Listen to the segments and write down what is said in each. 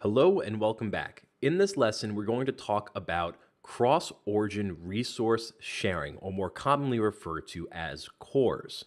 Hello and welcome back. In this lesson, we're going to talk about cross-origin resource sharing, or more commonly referred to as CORS.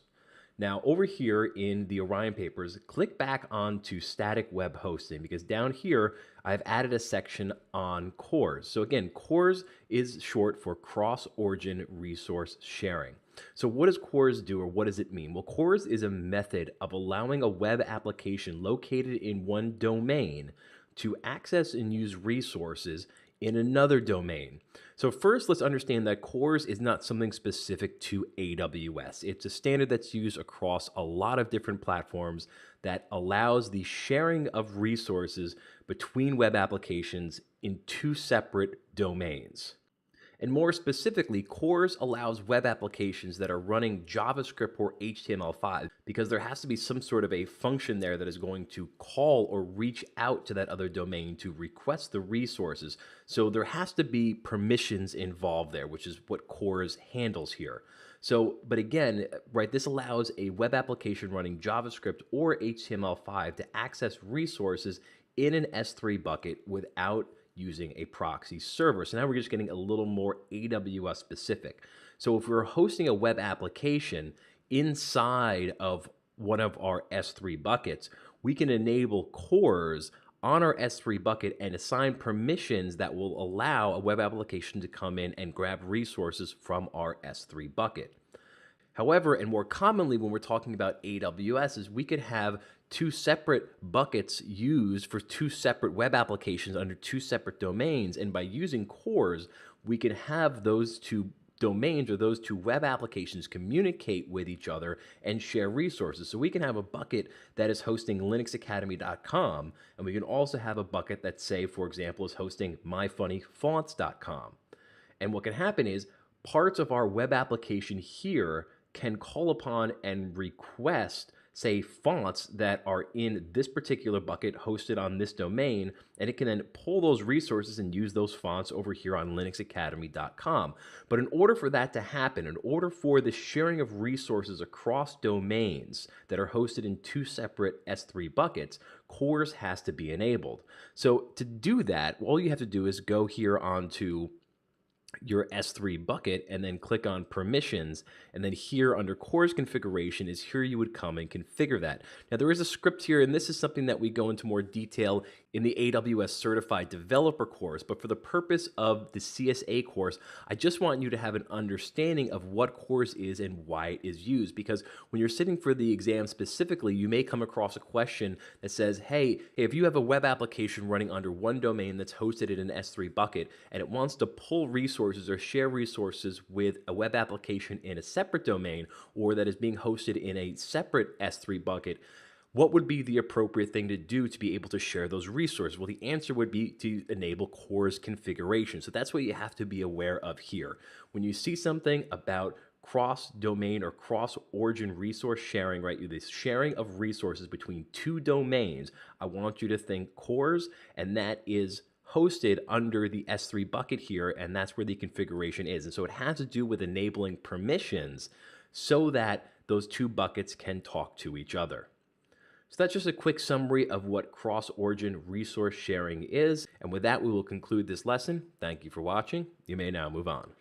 Now, over here in the Orion papers, click back onto static web hosting because down here, I've added a section on CORS. So again, CORS is short for cross-origin resource sharing. So what does CORS do, or what does it mean? Well, CORS is a method of allowing a web application located in one domain to access and use resources in another domain. So first, let's understand that CORS is not something specific to AWS. It's a standard that's used across a lot of different platforms that allows the sharing of resources between web applications in two separate domains. And more specifically, CORS allows web applications that are running JavaScript or HTML5 because there has to be some sort of a function there that is going to call or reach out to that other domain to request the resources. So there has to be permissions involved there, which is what CORS handles here. So, but again, right, this allows a web application running JavaScript or HTML5 to access resources in an S3 bucket without using a proxy server. So now we're just getting a little more AWS specific. So if we're hosting a web application inside of one of our S3 buckets, we can enable CORS on our S3 bucket and assign permissions that will allow a web application to come in and grab resources from our S3 bucket. However, and more commonly when we're talking about AWS, is we could have two separate buckets used for two separate web applications under two separate domains. And by using CORS, we can have those two domains or those two web applications communicate with each other and share resources. So we can have a bucket that is hosting linuxacademy.com, and we can also have a bucket that, say, for example, is hosting myfunnyfonts.com. And what can happen is parts of our web application here can call upon and request, say, fonts that are in this particular bucket hosted on this domain, and it can then pull those resources and use those fonts over here on linuxacademy.com. But in order for that to happen, in order for the sharing of resources across domains that are hosted in two separate S3 buckets, CORS has to be enabled. So to do that, all you have to do is go here onto your S3 bucket and then click on permissions, and then here under CORS configuration is here you would come and configure that. Now there is a script here, and this is something that we go into more detail in the AWS certified developer course, but for the purpose of the CSA course, I just want you to have an understanding of what CORS is and why it is used, because when you're sitting for the exam specifically, you may come across a question that says, hey, if you have a web application running under one domain that's hosted in an S3 bucket and it wants to pull resources or share resources with a web application in a separate domain or that is being hosted in a separate S3 bucket, what would be the appropriate thing to do to be able to share those resources? Well, the answer would be to enable CORS configuration. So that's what you have to be aware of here. When you see something about cross-domain or cross-origin resource sharing, right? The sharing of resources between two domains, I want you to think CORS, and that is hosted under the S3 bucket here, and that's where the configuration is. And so it has to do with enabling permissions so that those two buckets can talk to each other. So that's just a quick summary of what cross-origin resource sharing is. And with that, we will conclude this lesson. Thank you for watching. You may now move on.